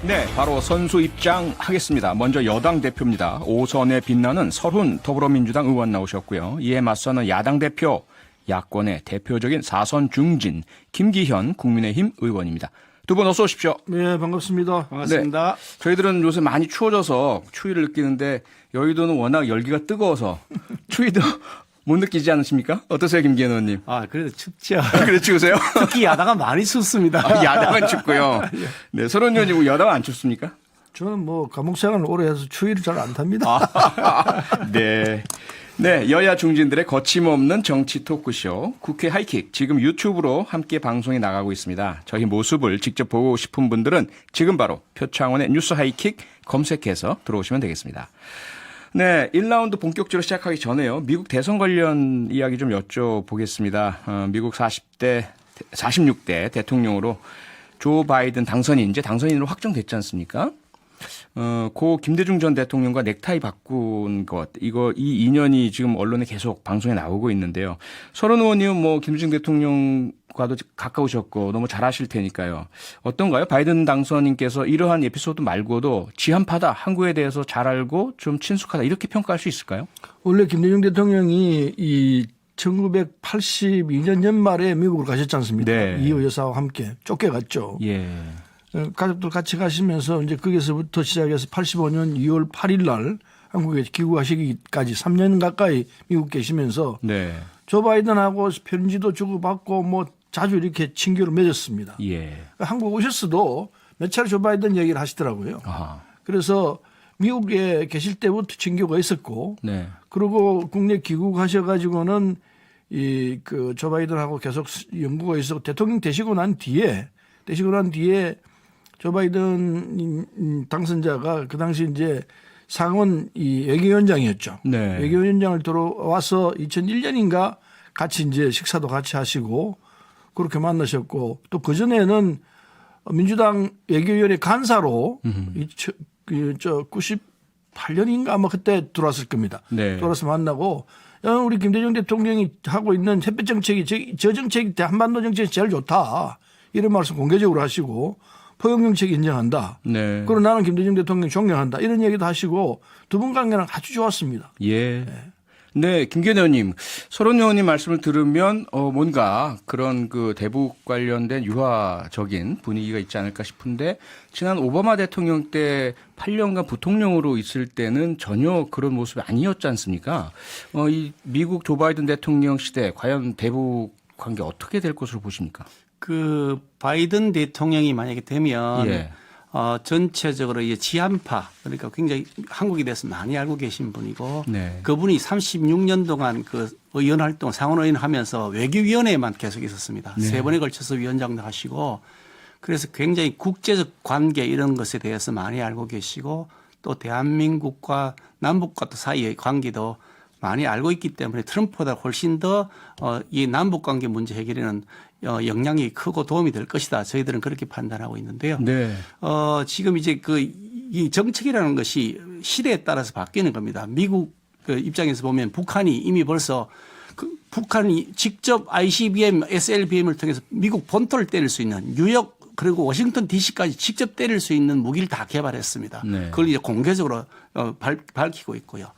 네, 바로 선수 입장하겠습니다. 먼저 여당 대표입니다. 5선에 빛나는 설훈 더불어민주당 의원 나오셨고요. 이에 맞서는 야당 대표, 야권의 대표적인 4선 중진 김기현 국민의힘 의원입니다. 두 분 어서 오십시오. 네, 반갑습니다. 반갑습니다. 네, 저희들은 요새 많이 추워져서 추위를 느끼는데 여의도는 워낙 열기가 뜨거워서 추위도 못 느끼지 않으십니까? 어떠세요, 김기현 의원님? 그래도 춥죠. 그래 추우세요? 특히 야당은 많이 춥습니다. 야당은 춥고요. 네, 설훈 의원님 야당은 안 춥습니까? 저는 뭐 감옥 생활을 오래 해서 추위를 잘 안 탑니다. 네. 네, 여야 중진들의 거침없는 정치 토크쇼 국회 하이킥 지금 유튜브로 함께 방송이 나가고 있습니다. 저희 모습을 직접 보고 싶은 분들은 지금 바로 표창원의 뉴스 하이킥 검색해서 들어오시면 되겠습니다. 네, 1라운드 본격적으로 시작하기 전에요. 미국 대선 관련 이야기 좀 여쭤보겠습니다. 미국 46대 대통령으로 조 바이든 당선인, 이제 당선인으로 확정됐지 않습니까? 고 김대중 전 대통령과 넥타이 바꾼 것, 이 인연이 지금 언론에 계속 방송에 나오고 있는데요. 설훈 의원님은 뭐 김대중 대통령과도 가까우셨고 너무 잘 아실 테니까요. 어떤가요? 바이든 당선인께서 이러한 에피소드 말고도 지한파다, 한국에 대해서 잘 알고 좀 친숙하다, 이렇게 평가할 수 있을까요? 원래 김대중 대통령이 이 1982년 연말에 미국으로 가셨지 않습니까? 네. 이호 여사와 함께 쫓겨갔죠. 예. 가족들 같이 가시면서 이제 거기서부터 시작해서 85년 2월 8일 날 한국에 귀국하시기까지 3년 가까이 미국 계시면서 네. 조 바이든하고 편지도 주고받고 뭐 자주 이렇게 친교를 맺었습니다. 예. 한국 오셨어도 몇 차례 조 바이든 얘기를 하시더라고요. 아하. 그래서 미국에 계실 때부터 친교가 있었고, 네. 그리고 국내 귀국하셔가지고는 이 그 조 바이든하고 계속 연구가 있었고, 대통령 되시고 난 뒤에 조 바이든 당선자가 그 당시 이제 상원 이 외교위원장이었죠. 네. 외교위원장을 들어와서 2001년인가 같이 이제 식사도 같이 하시고 그렇게 만나셨고, 또 그전에는 민주당 외교위원회 간사로 98년인가 아마 그때 들어왔을 겁니다. 네. 들어와서 만나고, 우리 김대중 대통령이 하고 있는 햇볕 정책이 저 정책이 한반도 정책이 제일 좋다, 이런 말씀 공개적으로 하시고, 포용 정책 인정한다. 네. 그리고 나는 김대중 대통령 존경한다, 이런 얘기도 하시고 두 분 관계는 아주 좋았습니다. 예. 네, 김기현 의원님, 설훈 의원님 말씀을 들으면 뭔가 그런 그 대북 관련된 유화적인 분위기가 있지 않을까 싶은데, 지난 오바마 대통령 때 8년간 부통령으로 있을 때는 전혀 그런 모습이 아니었지 않습니까? 이 미국 조 바이든 대통령 시대 과연 대북 관계 어떻게 될 것으로 보십니까? 그 바이든 대통령이 만약에 되면 예. 전체적으로 이제 지한파, 그러니까 굉장히 한국에 대해서 많이 알고 계신 분이고, 네. 그분이 36년 동안 그 의원 활동, 상원 의원 하면서 외교위원회에만 계속 있었습니다. 네. 3번에 걸쳐서 위원장도 하시고, 그래서 굉장히 국제적 관계 이런 것에 대해서 많이 알고 계시고, 또 대한민국과 남북과 또 사이의 관계도 많이 알고 있기 때문에 트럼프보다 훨씬 더 이 남북 관계 문제 해결에는 영향이 크고 도움이 될 것이다, 저희들은 그렇게 판단하고 있는데요. 네. 지금 이제 이 정책이라는 것이 시대에 따라서 바뀌는 겁니다. 미국 그 입장에서 보면 북한이 이미 벌써 북한이 직접 ICBM, SLBM을 통해서 미국 본토를 때릴 수 있는 뉴욕 그리고 워싱턴 DC까지 직접 때릴 수 있는 무기를 다 개발했습니다. 네. 그걸 이제 공개적으로 밝히고 있고요.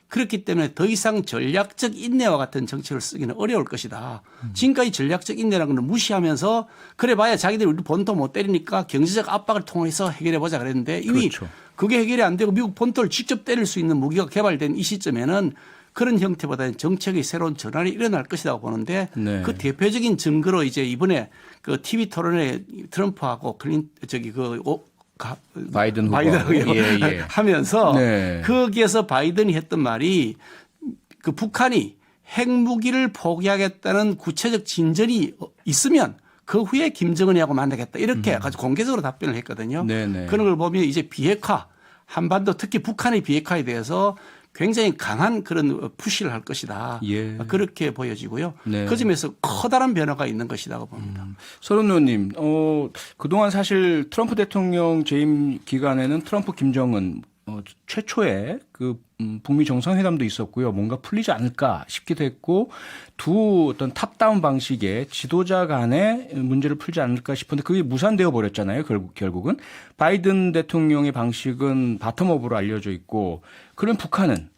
그렇기 때문에 더 이상 전략적 인내와 같은 정책을 쓰기는 어려울 것이다. 지금까지 전략적 인내라는 걸 무시하면서 그래 봐야 자기들이 우리 본토 못 때리니까 경제적 압박을 통해서 해결해 보자 그랬는데, 이미 그렇죠. 그게 해결이 안 되고 미국 본토를 직접 때릴 수 있는 무기가 개발된 이 시점에는 그런 형태보다는 정책의 새로운 전환이 일어날 것이라고 보는데, 네. 그 대표적인 증거로 이제 이번에 그 TV 토론회 트럼프하고 바이든 후보. 바이든하고 예. 하면서 네. 거기에서 바이든이 했던 말이, 그 북한이 핵무기를 포기하겠다는 구체적 진전이 있으면 그 후에 김정은이하고 만나겠다, 이렇게 아주 공개적으로 답변을 했거든요. 네네. 그런 걸 보면 이제 비핵화, 한반도 특히 북한의 비핵화에 대해서 굉장히 강한 그런 푸시를 할 것이다. 예. 그렇게 보여지고요. 네. 그 점에서 커다란 변화가 있는 것이라고 봅니다. 설훈 의원님, 그동안 사실 트럼프 대통령 재임 기간에는 트럼프 김정은 최초에 그 북미 정상회담도 있었고요. 뭔가 풀리지 않을까 싶기도 했고 두 어떤 탑다운 방식의 지도자 간의 문제를 풀지 않을까 싶은데 그게 무산되어 버렸잖아요. 결국은 바이든 대통령의 방식은 바텀업으로 알려져 있고 그럼 북한은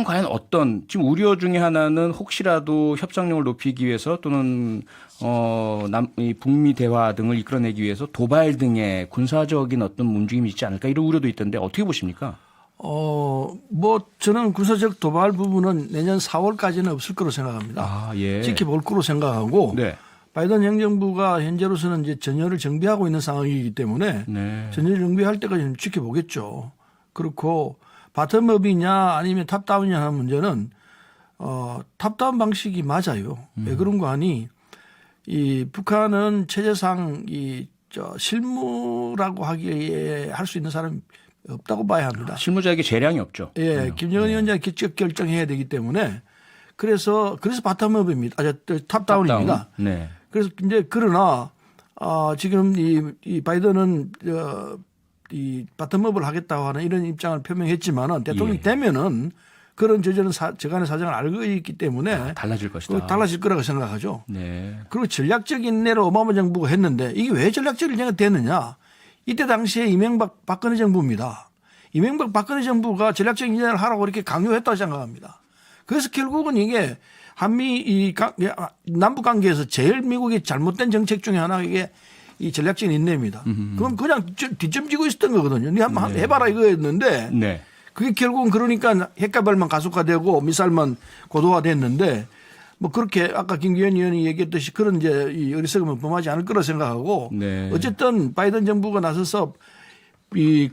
과연 어떤 지금 우려 중에 하나는 혹시라도 협상력을 높이기 위해서 또는 이 북미 대화 등을 이끌어내기 위해서 도발 등의 군사적인 어떤 움직임이 있지 않을까 이런 우려도 있던데 어떻게 보십니까? 뭐 저는 군사적 도발 부분은 내년 4월까지는 없을 거로 생각합니다. 아, 예. 지켜볼 거로 생각하고 네. 바이든 행정부가 현재로서는 이제 전열을 정비하고 있는 상황이기 때문에 네. 전열을 정비할 때까지는 지켜보겠죠. 그렇고 바텀업이냐 아니면 탑다운이냐 하는 문제는 탑다운 방식이 맞아요. 왜 그런가 하니 이 북한은 체제상 실무라고 하기에 할 수 있는 사람이 없다고 봐야 합니다. 실무자에게 재량이 없죠. 예, 김정은 위원장이 직접 결정해야 되기 때문에 그래서 바텀업입니다. 탑다운입니다. 네. 그래서 이제 그러나 지금 이 바이든은 이 바텀업을 하겠다고 하는 이런 입장을 표명했지만은 대통령이 되면은 그런 저간의 사정을 알고 있기 때문에 달라질 것이다. 달라질 거라고 생각하죠. 네. 그리고 전략적인 인내로 오바마 정부가 했는데 이게 왜 전략적인 인내가 됐느냐? 이때 당시에 이명박 박근혜 정부입니다. 이명박 박근혜 정부가 전략적인 인내를 하라고 이렇게 강요했다고 생각합니다. 그래서 결국은 이게 한미 남북 관계에서 제일 미국이 잘못된 정책 중에 하나가 이게 이 전략적인 인내입니다. 그럼 그냥 뒷점지고 있었던 거거든요. 네 한번 해봐라 이거였는데 네. 그게 결국은 그러니까 핵개발만 가속화되고 미사일만 고도화됐는데 뭐 그렇게 아까 김기현 의원이 얘기했듯이 그런 이제 이 어리석음은 범하지 않을 거라 생각하고 네. 어쨌든 바이든 정부가 나서서 이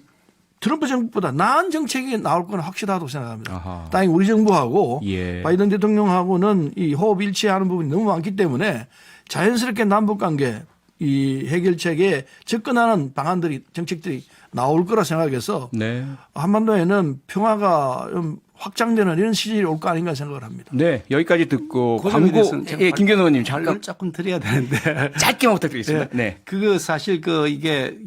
트럼프 정부보다 나은 정책이 나올 건 확실하다고 생각합니다. 아하. 다행히 우리 정부하고 예. 바이든 대통령하고는 이 호흡 일치하는 부분이 너무 많기 때문에 자연스럽게 남북 관계 이 해결책에 접근하는 방안들이 정책들이 나올 거라 생각해서 네. 한반도에는 평화가 좀 확장되는 이런 시절이 올 거 아닌가 생각을 합니다. 네. 여기까지 듣고 그 점에 광고 대해서는 제가 김기현 의원님 말을 잠깐 조금 드려야 되는데 짧게만 부탁드리겠습니다. 네. 그거 사실 이게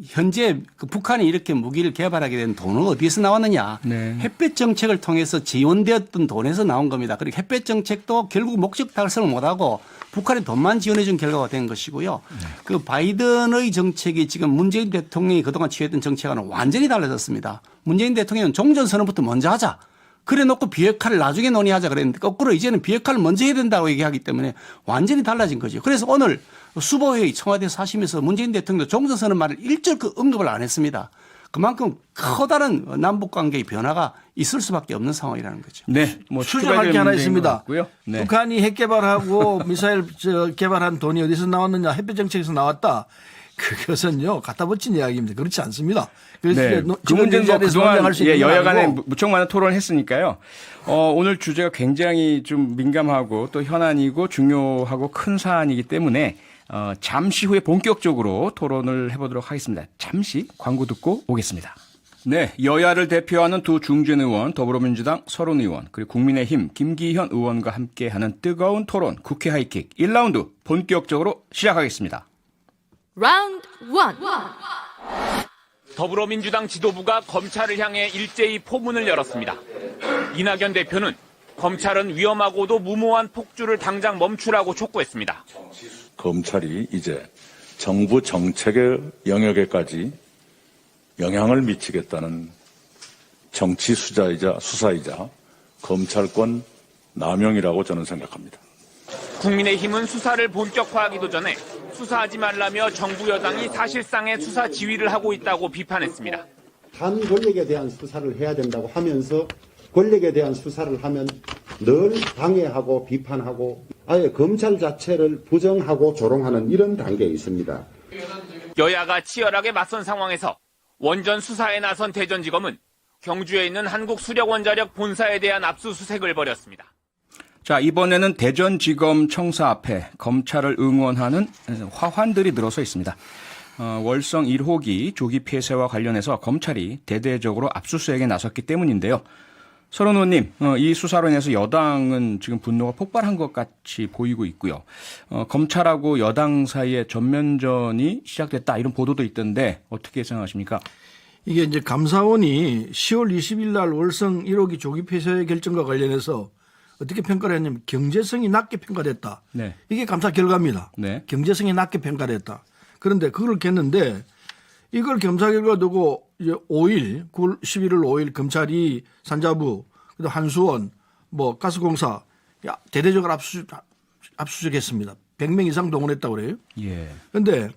현재 북한이 이렇게 무기를 개발하게 된 돈은 어디서 나왔느냐? 네. 햇볕 정책을 통해서 지원되었던 돈에서 나온 겁니다. 그리고 햇볕 정책도 결국 목적 달성을 못하고 북한이 돈만 지원해 준 결과가 된 것이고요. 그 바이든의 정책이 지금 문재인 대통령이 그동안 취했던 정책과는 완전히 달라졌습니다. 문재인 대통령은 종전선언부터 먼저 하자. 그래 놓고 비핵화를 나중에 논의하자 그랬는데 거꾸로 이제는 비핵화를 먼저 해야 된다고 얘기하기 때문에 완전히 달라진 거죠. 그래서 오늘 수보회의 청와대에서 하시면서 문재인 대통령도 종전선언 말을 일절 언급을 안 했습니다. 그만큼 커다란 남북 관계의 변화가 있을 수밖에 없는 상황이라는 거죠. 네. 뭐 수정할 게 하나 있습니다. 네. 북한이 핵 개발하고 미사일 개발한 돈이 어디서 나왔느냐 햇볕 정책에서 나왔다. 그것은요 갖다 붙인 이야기입니다. 그렇지 않습니다. 그래서 네. 그 문제는 뭐 그동안 여야 간에 무척 많은 토론을 했으니까요. 오늘 주제가 굉장히 좀 민감하고 또 현안이고 중요하고 큰 사안이기 때문에 잠시 후에 본격적으로 토론을 해보도록 하겠습니다. 잠시 광고 듣고 오겠습니다. 네, 여야를 대표하는 두 중진 의원, 더불어민주당 서른 의원, 그리고 국민의힘 김기현 의원과 함께하는 뜨거운 토론 국회 하이킥 1라운드 본격적으로 시작하겠습니다. 라운드 1. 더불어민주당 지도부가 검찰을 향해 일제히 포문을 열었습니다. 이낙연 대표는 검찰은 위험하고도 무모한 폭주를 당장 멈추라고 촉구했습니다. 검찰이 이제 정부 정책의 영역에까지 영향을 미치겠다는 정치 수사이자 검찰권 남용이라고 저는 생각합니다. 국민의힘은 수사를 본격화하기도 전에 수사하지 말라며 정부 여당이 사실상의 수사 지휘를 하고 있다고 비판했습니다. 한 권력에 대한 수사를 해야 된다고 하면서 권력에 대한 수사를 하면 늘 방해하고 비판하고 아예 검찰 자체를 부정하고 조롱하는 이런 단계에 있습니다. 여야가 치열하게 맞선 상황에서 원전 수사에 나선 대전지검은 경주에 있는 한국수력원자력 본사에 대한 압수수색을 벌였습니다. 자, 이번에는 대전지검 청사 앞에 검찰을 응원하는 화환들이 늘어서 있습니다. 월성 1호기 조기 폐쇄와 관련해서 검찰이 대대적으로 압수수색에 나섰기 때문인데요. 서른 의원님, 이 수사로 인해서 여당은 지금 분노가 폭발한 것 같이 보이고 있고요. 검찰하고 여당 사이에 전면전이 시작됐다 이런 보도도 있던데 어떻게 생각하십니까? 이게 이제 감사원이 10월 20일 날 월성 1호기 조기 폐쇄 결정과 관련해서 어떻게 평가를 했냐면 경제성이 낮게 평가됐다. 네. 이게 감사 결과입니다. 네. 경제성이 낮게 평가됐다. 그런데 그걸 했는데 이걸 감사 결과 두고 이제 5일, 9월 11월 5일 검찰이 산자부, 그다음 한수원, 뭐 가스공사 대대적으로 압수수색했습니다. 100명 이상 동원했다고 그래요. 예. 그런데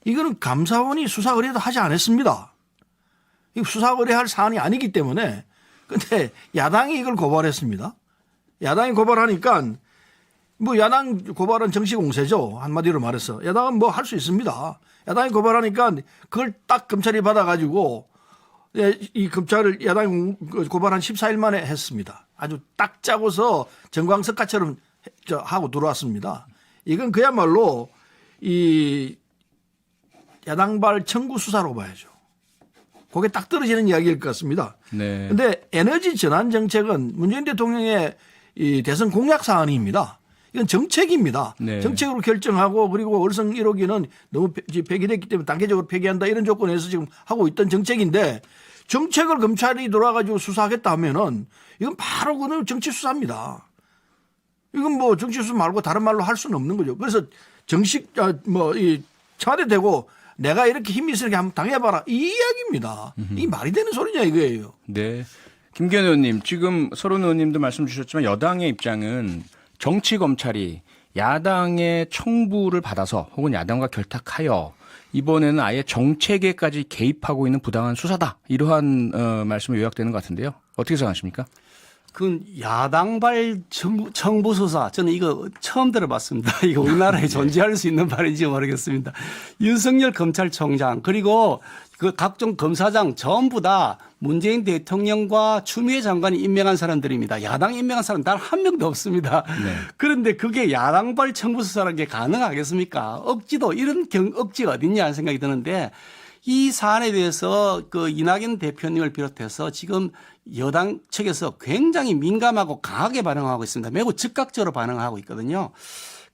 이거는 감사원이 수사 의뢰도 하지 않았습니다. 이 수사 의뢰할 사안이 아니기 때문에 근데 야당이 이걸 고발했습니다. 야당이 고발하니까 뭐 야당 고발은 정치 공세죠. 한마디로 말해서 야당은 뭐 할 수 있습니다. 야당이 고발하니까 그걸 딱 검찰이 받아가지고 이 검찰을 야당이 고발한 14일 만에 했습니다. 아주 딱 짜고서 정광석가처럼 하고 들어왔습니다. 이건 그야말로 이 야당발 청구 수사로 봐야죠. 그게 딱 떨어지는 이야기일 것 같습니다. 네. 그런데 에너지 전환 정책은 문재인 대통령의 이 대선 공약 사안입니다. 이건 정책입니다. 네. 정책으로 결정하고 그리고 월성 1호기는 너무 폐기됐기 때문에 단계적으로 폐기한다 이런 조건에서 지금 하고 있던 정책인데 정책을 검찰이 돌아가지고 수사하겠다 하면은 이건 바로 그는 정치 수사입니다. 이건 뭐 정치 수사 말고 다른 말로 할 수는 없는 거죠. 그래서 정식 이 청와대 대고 내가 이렇게 힘이 있으니까 한번 당해봐라 이 이야기입니다. 이게 말이 되는 소리냐 이거예요. 네. 김기현 의원님, 지금 서른 의원님도 말씀 주셨지만 여당의 입장은 정치 검찰이 야당의 청부를 받아서 혹은 야당과 결탁하여 이번에는 아예 정책에까지 개입하고 있는 부당한 수사다. 이러한 말씀이 요약되는 것 같은데요. 어떻게 생각하십니까? 그 야당발 청부 수사 저는 이거 처음 들어봤습니다. 이거 우리나라에 존재할 수 있는 말인지 모르겠습니다. 윤석열 검찰총장 그리고 그 각종 검사장 전부 다 문재인 대통령과 추미애 장관이 임명한 사람들입니다. 야당 임명한 사람 단 한 명도 없습니다. 네. 그런데 그게 야당발 청부 수사라는 게 가능하겠습니까? 억지도 이런 억지가 어딨냐 하는 생각이 드는데 이 사안에 대해서 그 이낙연 대표님을 비롯해서 지금 여당 측에서 굉장히 민감하고 강하게 반응하고 있습니다. 매우 즉각적으로 반응하고 있거든요.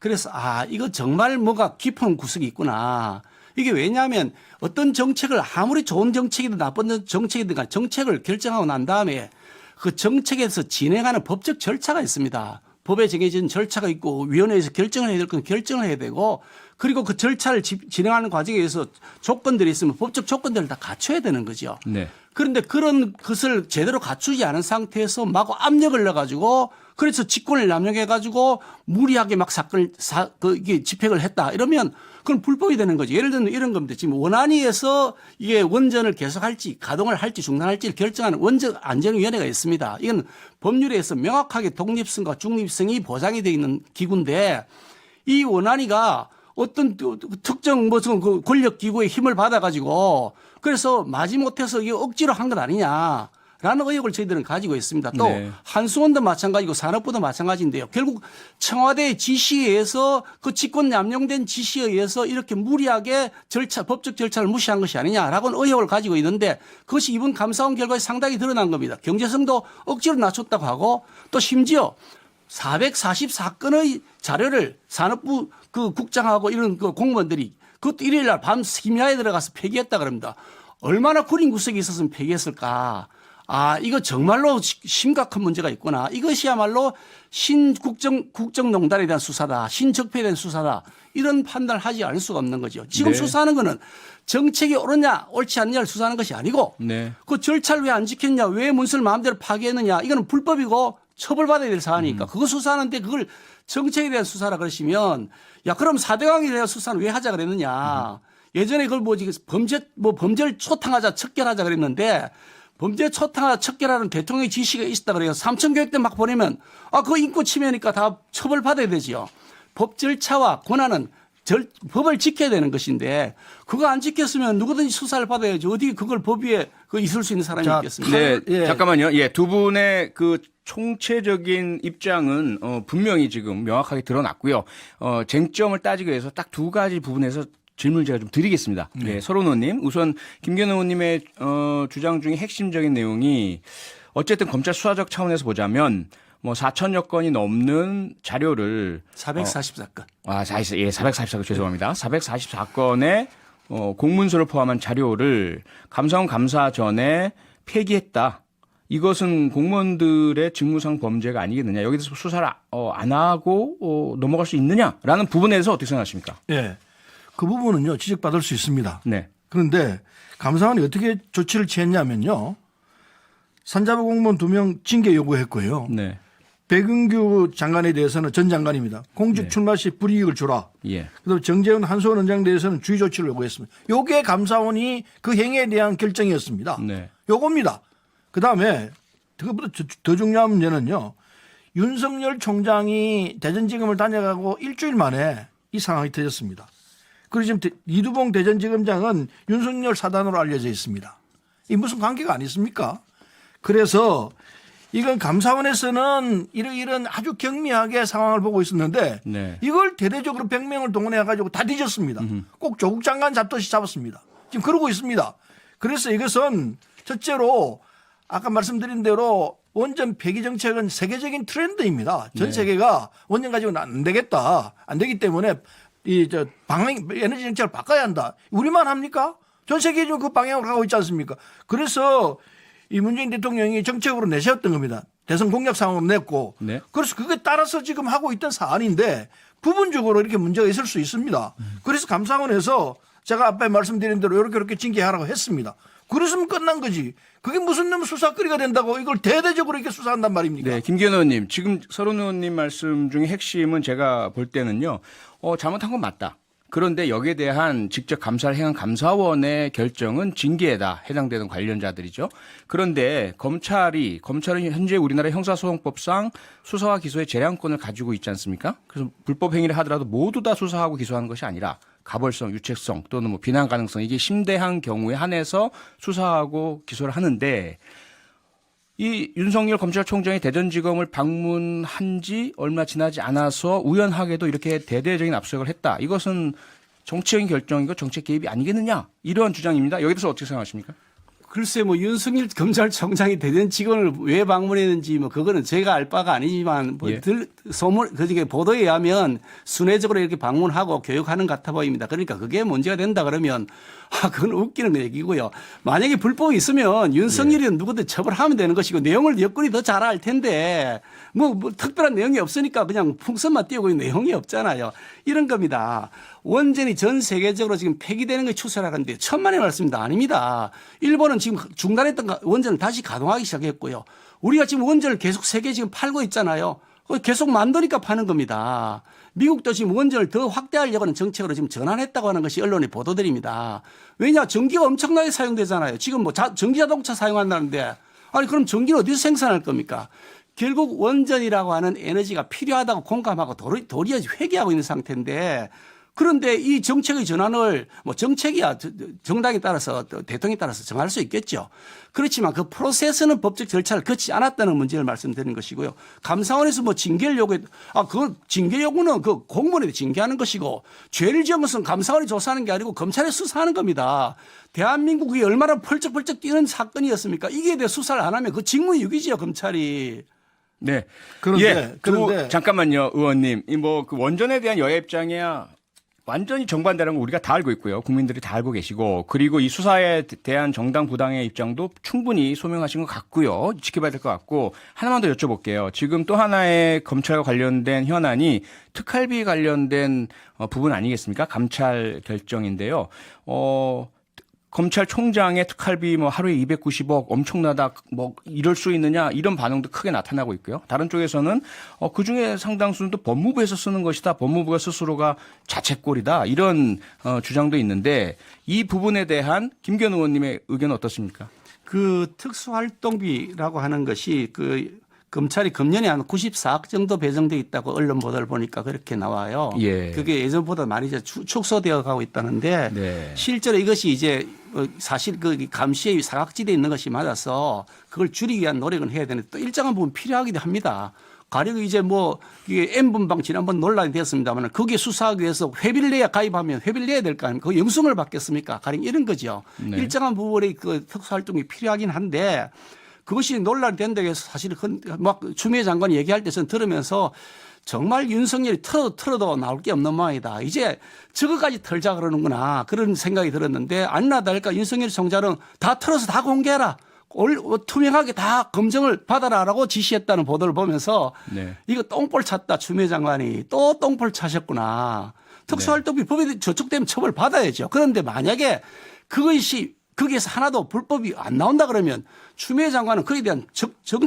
그래서 이거 정말 뭐가 깊은 구석이 있구나. 이게 왜냐하면 어떤 정책을 아무리 좋은 정책이든 나쁜 정책이든 간 정책을 결정하고 난 다음에 그 정책에서 진행하는 법적 절차가 있습니다. 법에 정해진 절차가 있고 위원회에서 결정을 해야 될 건 결정을 해야 되고 그리고 그 절차를 진행하는 과정에 의해서 조건들이 있으면 법적 조건들을 다 갖춰야 되는 거죠. 네. 그런데 그런 것을 제대로 갖추지 않은 상태에서 마구 압력을 넣어가지고 그래서 직권을 남용해가지고 무리하게 막 이게 집행을 했다 이러면 그건 불법이 되는 거죠. 예를 들면 이런 겁니다. 지금 원안위에서 이게 원전을 계속할지 가동을 할지 중단할지를 결정하는 원전 안전위원회가 있습니다. 이건 법률에서 명확하게 독립성과 중립성이 보장이 되어 있는 기구인데 이 원안위가 어떤 특정 무슨 그 권력 기구의 힘을 받아가지고 그래서 마지못해서 이게 억지로 한 것 아니냐. 라는 의혹을 저희들은 가지고 있습니다. 또 네. 한수원도 마찬가지고 산업부도 마찬가지인데요. 결국 청와대의 지시에 의해서 그 직권 남용된 지시에 의해서 이렇게 무리하게 법적 절차를 무시한 것이 아니냐라고는 의혹을 가지고 있는데 그것이 이번 감사원 결과에 상당히 드러난 겁니다. 경제성도 억지로 낮췄다고 하고 또 심지어 444건의 자료를 산업부 그 국장하고 이런 그 공무원들이 그것도 일요일 날 밤 심야에 들어가서 폐기했다 그럽니다. 얼마나 구린 구석이 있었으면 폐기했을까. 이거 정말로 심각한 문제가 있구나. 이것이야말로 국정농단에 대한 수사다. 신적폐에 대한 수사다. 이런 판단을 하지 않을 수가 없는 거죠. 지금 네. 수사하는 거는 정책이 옳으냐 옳지 않느냐를 수사하는 것이 아니고 네. 그 절차를 왜 안 지켰냐 왜 문서를 마음대로 파기했느냐 이거는 불법이고 처벌받아야 될 사안이니까 그거 수사하는데 그걸 정책에 대한 수사라 그러시면 야 그럼 4대강에 대한 수사는 왜 하자 그랬느냐. 예전에 그걸 범죄를 초탕하자 척결하자 그랬는데 범죄 초탕하자 척결하는 대통령의 지시가 있었다 그래요. 삼천교육대 막 보내면 그거 인권 침해니까 다 처벌받아야 되지요. 법 절차와 권한은 법을 지켜야 되는 것인데 그거 안 지켰으면 누구든지 수사를 받아야지 어디 그걸 법 위에 있을 수 있는 사람이 있겠습니까? 네, 예. 잠깐만요. 예, 두 분의 그 총체적인 입장은 분명히 지금 명확하게 드러났고요. 쟁점을 따지기 위해서 딱 두 가지 부분에서 질문을 제가 좀 드리겠습니다. 네, 서른 의원님, 우선 김기현 의원님의 주장 중에 핵심적인 내용이 어쨌든 검찰 수사적 차원에서 보자면 뭐 4천여 건이 넘는 자료를 444건. 444건 죄송합니다. 444건의 공문서를 포함한 자료를 감사원 감사 전에 폐기했다. 이것은 공무원들의 직무상 범죄가 아니겠느냐. 여기 대해서 수사를 안 하고 넘어갈 수 있느냐라는 부분에 대해서 어떻게 생각하십니까? 예. 그 부분은요, 지적받을 수 있습니다. 네. 그런데 감사원이 어떻게 조치를 취했냐면요. 산자부 공무원 2명 징계 요구했고요. 네. 백은규 장관에 대해서는 전 장관입니다. 공직 네. 출마 시 불이익을 주라. 예. 그다음에 정재훈 한수원 원장에 대해서는 주의 조치를 요구했습니다. 요게 감사원이 그 행위에 대한 결정이었습니다. 네. 요겁니다. 그다음에 그것보다 더 중요한 문제는요. 윤석열 총장이 대전지검을 다녀가고 일주일 만에 이 상황이 터졌습니다. 그리고 지금 이두봉 대전지검장은 윤석열 사단으로 알려져 있습니다. 이 무슨 관계가 안 있습니까? 그래서 이건 감사원에서는 이런 아주 경미하게 상황을 보고 있었는데 네. 이걸 대대적으로 100명을 동원해 가지고 다 뒤졌습니다. 꼭 조국 장관 잡듯이 잡았습니다. 지금 그러고 있습니다. 그래서 이것은 첫째로 아까 말씀드린 대로 원전 폐기 정책은 세계적인 트렌드입니다. 전 세계가 원전 가지고는 안 되겠다. 안 되기 때문에 방향 에너지 정책을 바꿔야 한다. 우리만 합니까? 전 세계적으로 그 방향으로 가고 있지 않습니까? 그래서 이 문재인 대통령이 정책으로 내세웠던 겁니다. 대선 공약 상으로 냈고. 네. 그래서 그거에 따라서 지금 하고 있던 사안인데 부분적으로 이렇게 문제가 있을 수 있습니다. 그래서 감사원에서 제가 앞에 말씀드린 대로 이렇게 징계하라고 했습니다. 그랬으면 끝난 거지. 그게 무슨 놈 수사거리가 된다고 이걸 대대적으로 이렇게 수사한단 말입니까? 네, 김기현 의원님, 지금 서른 의원님 말씀 중에 핵심은 제가 볼 때는요, 잘못한 건 맞다. 그런데 여기에 대한 직접 감사를 행한 감사원의 결정은 징계에다 해당되는 관련자들이죠. 그런데 검찰은 현재 우리나라 형사소송법상 수사와 기소의 재량권을 가지고 있지 않습니까? 그래서 불법 행위를 하더라도 모두 다 수사하고 기소하는 것이 아니라 가벌성, 유책성 또는 뭐 비난 가능성 이게 심대한 경우에 한해서 수사하고 기소를 하는데 이 윤석열 검찰총장이 대전지검을 방문한 지 얼마 지나지 않아서 우연하게도 이렇게 대대적인 압수수색을 했다. 이것은 정치적인 결정이고 정책 개입이 아니겠느냐. 이런 주장입니다. 여기에 대해서 어떻게 생각하십니까? 글쎄 뭐 윤석열 검찰총장이 대전지검을 왜 방문했는지 뭐 그거는 제가 알 바가 아니지만 뭐 예. 소문 그중에 보도에 의하면 순회적으로 이렇게 방문하고 교육하는 것 같아 보입니다. 그러니까 그게 문제가 된다 그러면 그건 웃기는 얘기고요. 만약에 불법이 있으면 윤석열이든 누구든 처벌하면 되는 것이고 내용을 여건이 더 잘 알 텐데 뭐 특별한 내용이 없으니까 그냥 풍선만 띄우고 있는 내용이 없잖아요. 이런 겁니다. 원전이 전 세계적으로 지금 폐기되는 게 추세라는데 천만의 말씀입니다. 아닙니다. 일본은 지금 중단했던 원전을 다시 가동하기 시작했고요. 우리가 지금 원전을 계속 세계에 지금 팔고 있잖아요. 계속 만드니까 파는 겁니다. 미국도 지금 원전을 더 확대하려고 하는 정책으로 지금 전환했다고 하는 것이 언론의 보도들입니다. 왜냐? 전기가 엄청나게 사용되잖아요. 지금 뭐 전기 자동차 사용한다는데 아니 그럼 전기를 어디서 생산할 겁니까? 결국 원전이라고 하는 에너지가 필요하다고 공감하고 도리어 회귀하고 있는 상태인데 그런데 이 정책의 전환을 뭐 정책이야 정당에 따라서 대통령에 따라서 정할 수 있겠죠. 그렇지만 그 프로세스는 법적 절차를 거치지 않았다는 문제를 말씀드리는 것이고요. 감사원에서 뭐 징계를 요구해 그 징계 요구는 그 공무원에 징계하는 것이고 죄를 지은 것은 감사원이 조사하는 게 아니고 검찰에 수사하는 겁니다. 대한민국이 얼마나 펄쩍펄쩍 뛰는 사건이었습니까? 이게 대해 수사를 안 하면 그 직무유기지요 검찰이. 네. 그런데 잠깐만요, 의원님. 그 원전에 대한 여야 입장이야 완전히 정반대라는 거 우리가 다 알고 있고요. 국민들이 다 알고 계시고 그리고 이 수사에 대한 정당 부당의 입장도 충분히 소명하신 것 같고요. 지켜봐야 될 것 같고 하나만 더 여쭤볼게요. 지금 또 하나의 검찰과 관련된 현안이 특활비 관련된 부분 아니겠습니까? 감찰 결정인데요. 검찰총장의 특활비 뭐 하루에 290억 엄청나다 뭐 이럴 수 있느냐 이런 반응도 크게 나타나고 있고요. 다른 쪽에서는 그중에 상당수는 또 법무부에서 쓰는 것이다. 법무부가 스스로가 자책골이다. 이런 주장도 있는데 이 부분에 대한 김기현 의원님의 의견은 어떻습니까? 그 특수활동비라고 하는 것이 그 검찰이 금년에 한 94억 정도 배정돼 있다고 언론 보도를 보니까 그렇게 나와요. 예. 그게 예전보다 많이 이제 축소되어 가고 있다는데 네. 실제로 이것이 이제 사실 그 감시의 사각지대에 있는 것이 맞아서 그걸 줄이기 위한 노력은 해야 되는데 또 일정한 부분 필요하기도 합니다. 가령 이제 뭐 이게 N분방 지난번 논란이 되었습니다만 거기에 수사하기 위해서 회비를 내야 가입하면 회비를 내야 될 거 아닙니까? 그 영수증을 받겠습니까? 가령 이런 거죠. 네. 일정한 부분의 그 특수활동이 필요하긴 한데 그것이 논란이 된다고 해서 사실 막 추미애 장관이 얘기할 때 저는 들으면서 정말 윤석열이 틀어도 나올 게 없는 모양이다. 이제 저거까지 털자 그러는구나. 그런 생각이 들었는데 아니나 다를까 윤석열 총장은 다 틀어서 다 공개해라. 투명하게 다 검증을 받아라라고 지시했다는 보도를 보면서 네. 이거 똥볼 찼다. 추미애 장관이 또 똥볼 차셨구나. 특수활동비 법에 저촉되면 처벌 받아야죠. 그런데 만약에 거기에서 하나도 불법이 안 나온다 그러면 추미애 장관은 거기에 대한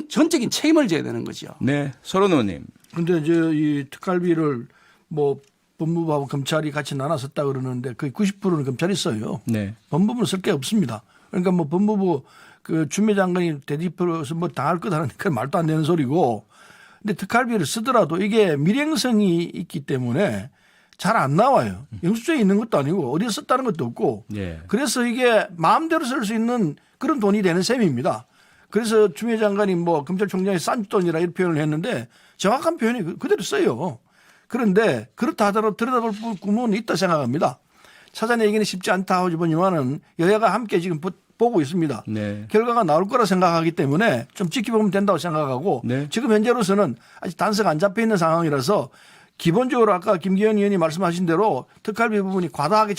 전적인 책임을 져야 되는 거죠. 네, 서른 의원님. 근데 이제 이 특활비를 뭐 법무부하고 검찰이 같이 나눠섰다 그러는데 거의 90%는 검찰이 써요. 네. 법무부는 쓸 게 없습니다. 그러니까 뭐 법무부 그 추미애 장관이 대디표로서 뭐 당할 거다는 그 말도 안 되는 소리고. 근데 특활비를 쓰더라도 이게 밀행성이 있기 때문에 잘 안 나와요. 영수증에 있는 것도 아니고 어디에 썼다는 것도 없고. 예. 그래서 이게 마음대로 쓸 수 있는 그런 돈이 되는 셈입니다. 그래서 추미애 장관이 뭐 검찰총장이 싼 돈이라 이런 표현을 했는데 정확한 표현이 그대로 써요. 그런데 그렇다 하더라도 들여다볼 구멍은 있다 생각합니다. 찾아내기는 쉽지 않다 하지만은 여야가 함께 지금 보고 있습니다. 네. 결과가 나올 거라 생각하기 때문에 좀 지켜보면 된다고 생각하고 네. 지금 현재로서는 아직 단서가 안 잡혀 있는 상황이라서 기본적으로 아까 김기현 의원이 말씀하신 대로 특활비 부분이 과다하게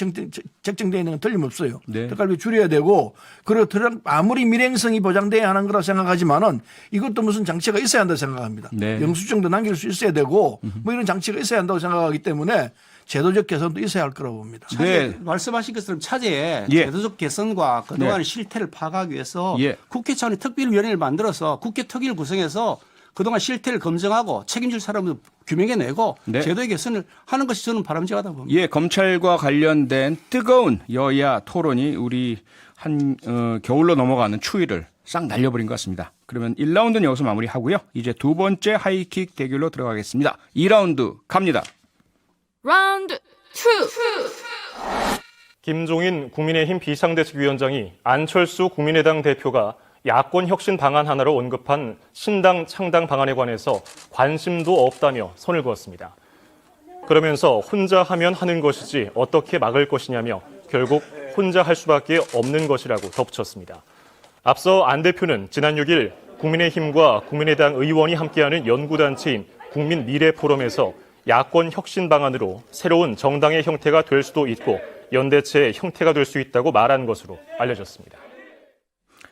책정되어 있는 건 틀림없어요. 네. 특활비 줄여야 되고 그리고 아무리 밀행성이 보장돼야 하는 거라 생각하지만은 이것도 무슨 장치가 있어야 한다고 생각합니다. 네. 영수증도 남길 수 있어야 되고 뭐 이런 장치가 있어야 한다고 생각하기 때문에 제도적 개선도 있어야 할 거라고 봅니다. 네. 말씀하신 것처럼 차제에 예. 제도적 개선과 그동안의 네. 실태를 파악하기 위해서 예. 국회 차원의 특별위원회를 만들어서 국회 특위를 구성해서 그동안 실태를 검증하고 책임질 사람을 규명해내고 네. 제도의 개선을 하는 것이 저는 바람직하다고 봅니다. 예, 검찰과 관련된 뜨거운 여야 토론이 우리 겨울로 넘어가는 추위를 싹 날려버린 것 같습니다. 그러면 1라운드는 여기서 마무리하고요. 이제 두 번째 하이킥 대결로 들어가겠습니다. 2라운드 갑니다. Round 2. 김종인 국민의힘 비상대책위원장이 안철수 국민의당 대표가 야권 혁신 방안 하나로 언급한 신당 창당 방안에 관해서 관심도 없다며 선을 그었습니다. 그러면서 혼자 하면 하는 것이지 어떻게 막을 것이냐며 결국 혼자 할 수밖에 없는 것이라고 덧붙였습니다. 앞서 안 대표는 지난 6일 국민의힘과 국민의당 의원이 함께하는 연구단체인 국민미래포럼에서 야권 혁신 방안으로 새로운 정당의 형태가 될 수도 있고 연대체의 형태가 될 수 있다고 말한 것으로 알려졌습니다.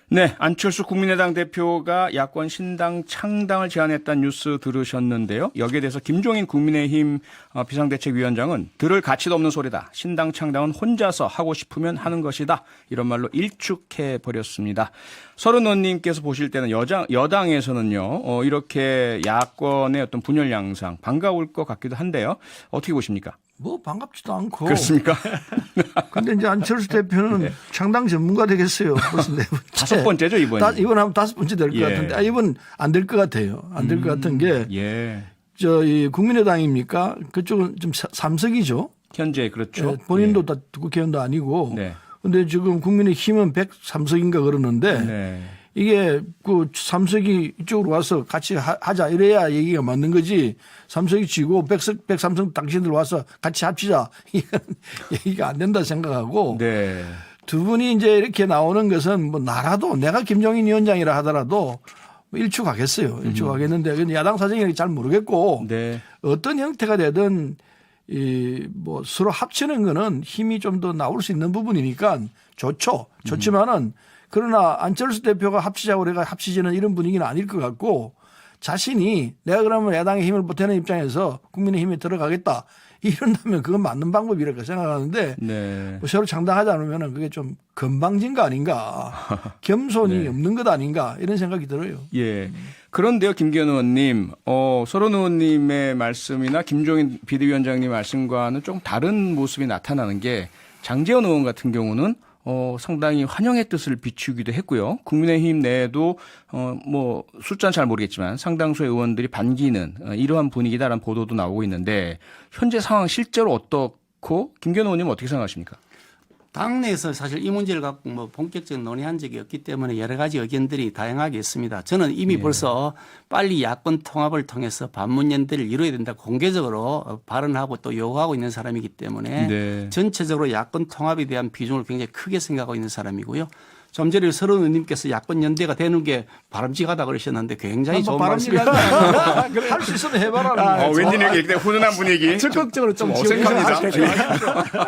네, 안철수 국민의당 대표가 야권 신당 창당을 제안했다는 뉴스 들으셨는데요. 여기에 대해서 김종인 국민의힘 비상대책위원장은 들을 가치도 없는 소리다. 신당 창당은 혼자서 하고 싶으면 하는 것이다. 이런 말로 일축해 버렸습니다. 서른 의원님께서 보실 때는 여당에서는요. 이렇게 야권의 어떤 분열 양상 반가울 것 같기도 한데요. 어떻게 보십니까? 뭐 반갑지도 않고. 그렇습니까? 근데 이제 안철수 대표는 네. 창당 전문가 되겠어요. 벌써 네 번째. 다섯 번째죠, 이번이. 이번 하면 다섯 번째 될 것 예. 같은데 이번 안 될 것 같아요. 안 될 것 같은 게 예. 이 국민의당입니까? 그쪽은 좀 삼석이죠. 현재 그렇죠. 본인도 다 국회의원도 아니고. 네. 근데 지금 국민의힘은 103석인가 그러는데 네. 이게 그 삼석이 이쪽으로 와서 같이 하자 이래야 얘기가 맞는 거지. 삼석이 지고 103석 당신들 와서 같이 합치자 이건 얘기가 안 된다 생각하고 네. 두 분이 이제 이렇게 나오는 것은 뭐 나라도 내가 김종인 위원장이라 하더라도 일축하겠어요. 일축하겠는데 근데 야당 사정이 잘 모르겠고 네. 어떤 형태가 되든 뭐 서로 합치는 거는 힘이 좀 더 나올 수 있는 부분이니까 좋죠. 좋지만은 그러나 안철수 대표가 합치자고 내가 합치지는 이런 분위기는 아닐 것 같고 자신이 내가 그러면 야당의 힘을 보태는 입장에서 국민의힘에 들어가겠다 이런다면 그건 맞는 방법이라고 생각하는데 네. 뭐 새로 창당하지 않으면 그게 좀 건방진 거 아닌가 겸손이 네. 없는 것 아닌가 이런 생각이 들어요. 예. 그런데요, 김기현 의원님, 서른 의원님의 말씀이나 김종인 비대위원장님 말씀과는 좀 다른 모습이 나타나는 게 장제원 의원 같은 경우는 상당히 환영의 뜻을 비추기도 했고요. 국민의힘 내에도 뭐 숫자는 잘 모르겠지만 상당수의 의원들이 반기는 이러한 분위기다라는 보도도 나오고 있는데 현재 상황 실제로 어떻고 김기현 의원님 어떻게 생각하십니까? 당내에서 사실 이 문제를 갖고 뭐 본격적인 논의한 적이 없기 때문에 여러 가지 의견들이 다양하게 있습니다. 저는 이미 벌써 빨리 야권 통합을 통해서 반문연대를 이루어야 된다 공개적으로 발언하고 또 요구하고 있는 사람이기 때문에 네. 전체적으로 야권 통합에 대한 비중을 굉장히 크게 생각하고 있는 사람이고요. 좀 전에 서른 의원님께서 야권 연대가 되는 게 바람직하다 그러셨는데 굉장히 좋은 말씀이에요. 할 수 있으면 해봐라. 웬일이야 이렇게 훈훈한 분위기. 적극적으로 좀 어색합니다.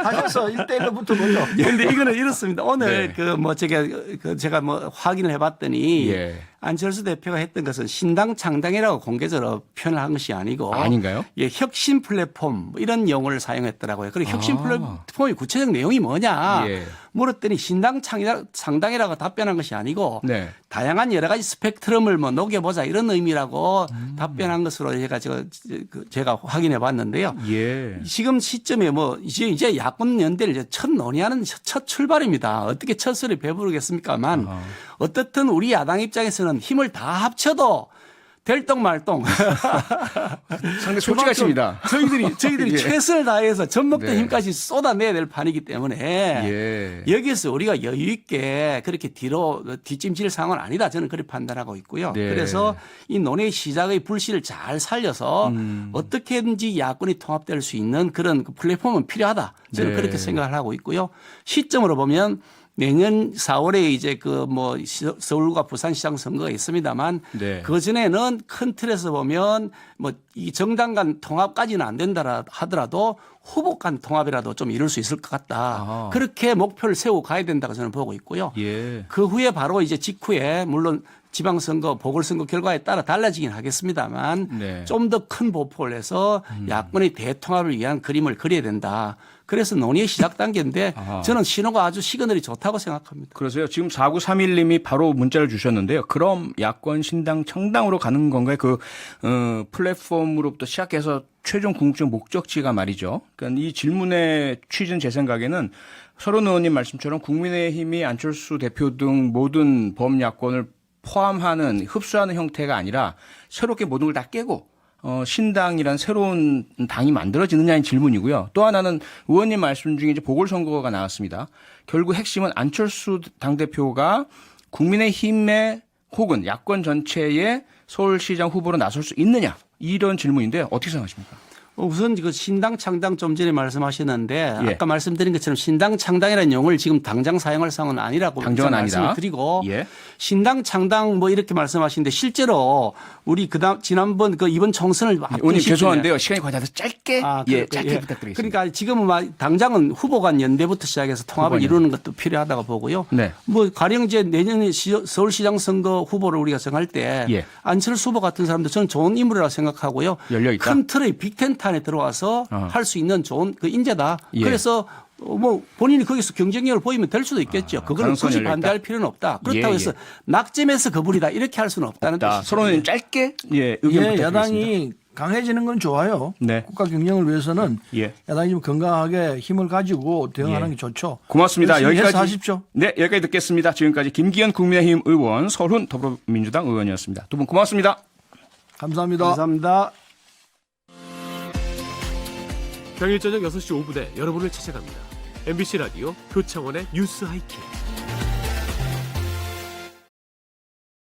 하셔서 1대1로 붙어보죠. 그런데 이거는 이렇습니다. 오늘 네. 제가 뭐 확인을 해봤더니 예. 안철수 대표가 했던 것은 신당 창당이라고 공개적으로 표현을 한 것이 아니고 아닌가요? 예, 혁신 플랫폼 뭐 이런 용어를 사용했더라고요. 그리고 혁신 플랫폼의 구체적 내용이 뭐냐 예. 물었더니 신당 창당이라고 답변한 것이 아니고 네. 다양한 여러 가지 스펙트럼을 뭐 녹여보자 이런 의미라고 답변한 것으로 제가 확인해 봤는데요. 예. 지금 시점에 뭐 이제 야권 연대를 이제 첫 논의하는 첫 출발입니다. 어떻게 첫 소리 배부르겠습니까만 어떻든 우리 야당 입장에서는 힘을 다 합쳐도 될똥 말똥. 상당히 솔직하십니다. 저희들이 예. 최선을 다해서 젖먹던 네. 힘까지 쏟아내야 될 판이기 때문에 예. 여기에서 우리가 여유 있게 그렇게 뒤로 뒷짐질 상황은 아니다. 저는 그렇게 판단하고 있고요. 네. 그래서 이 논의 시작의 불씨를 잘 살려서 어떻게든지 야권이 통합될 수 있는 그런 그 플랫폼은 필요하다. 저는 네. 그렇게 생각을 하고 있고요. 시점으로 보면 내년 4월에 이제 그 뭐 서울과 부산시장 선거가 있습니다만 네. 그 전에는 큰 틀에서 보면 뭐 이 정당 간 통합까지는 안 된다 하더라도 후보 간 통합이라도 좀 이룰 수 있을 것 같다. 아하. 그렇게 목표를 세우고 가야 된다고 저는 보고 있고요. 예. 그 후에 바로 이제 직후에 물론 지방선거 보궐선거 결과에 따라 달라지긴 하겠습니다만 네. 좀 더 큰 보폭을 해서 야권의 대통합을 위한 그림을 그려야 된다. 그래서 논의의 시작 단계인데 아하. 저는 신호가 아주 시그널이 좋다고 생각합니다. 그러세요. 지금 4931님이 바로 문자를 주셨는데요. 그럼 야권 신당 청당으로 가는 건가요? 그 플랫폼으로부터 시작해서 최종 궁극적 목적지가 말이죠. 그러니까 이 질문의 취지는 제 생각에는 서른 의원님 말씀처럼 국민의힘이 안철수 대표 등 모든 범야권을 포함하는 흡수하는 형태가 아니라 새롭게 모든 걸 다 깨고 신당이란 새로운 당이 만들어지느냐는 질문이고요. 또 하나는 의원님 말씀 중에 이제 보궐선거가 나왔습니다. 결국 핵심은 안철수 당대표가 국민의힘의 혹은 야권 전체의 서울시장 후보로 나설 수 있느냐 이런 질문인데 어떻게 생각하십니까? 우선 그 신당 창당 좀 전에 말씀하셨는데 예. 아까 말씀드린 것처럼 신당 창당이라는 용어를 지금 당장 사용할 상황은 아니라고 당장은 말씀을 아니다. 드리고 예. 신당 창당 뭐 이렇게 말씀하시는데 실제로 우리 지난번 그 이번 총선을 앞둔 의원님 시점에 죄송한데요. 시간이 거의 다 돼서 짧게 그렇군요. 짧게 부탁드리겠습니다. 그러니까 지금은 당장은 후보 간 연대부터 시작해서 통합을 후보 간 이루는 것도 필요하다고 보고요. 네. 뭐 가령 이제 내년에 서울시장 선거 후보를 우리가 정할 때 예. 안철수 후보 같은 사람도 저는 좋은 인물이라고 생각하고요. 열려 있다. 큰 틀의 빅텐트 안에 들어와서 할 수 있는 좋은 그 인재다. 예. 그래서 뭐 본인이 거기서 경쟁력을 보이면 될 수도 있겠죠. 그거는 가능성이 굳이 열려 반대할 있다. 필요는 없다. 그렇다고 예, 해서 낙점해서 거부리다 이렇게 할 수는 없다는 뜻이죠. 서로 의원님 짧게 의견 예, 부탁드리겠습니다. 야당이 강해지는 건 좋아요. 네. 국가 경영을 위해서는 예. 야당이 좀 건강하게 힘을 가지고 대응하는 게 좋죠. 고맙습니다. 열심히 해서 여기까지 하십시오. 네, 여기까지 듣겠습니다. 지금까지 김기현 국민의힘 의원, 서훈 더불어민주당 의원이었습니다. 두 분 고맙습니다. 감사합니다. 감사합니다. 평일 저녁 6시 5분에 여러분을 찾아갑니다. MBC 라디오 표창원의 뉴스 하이킥.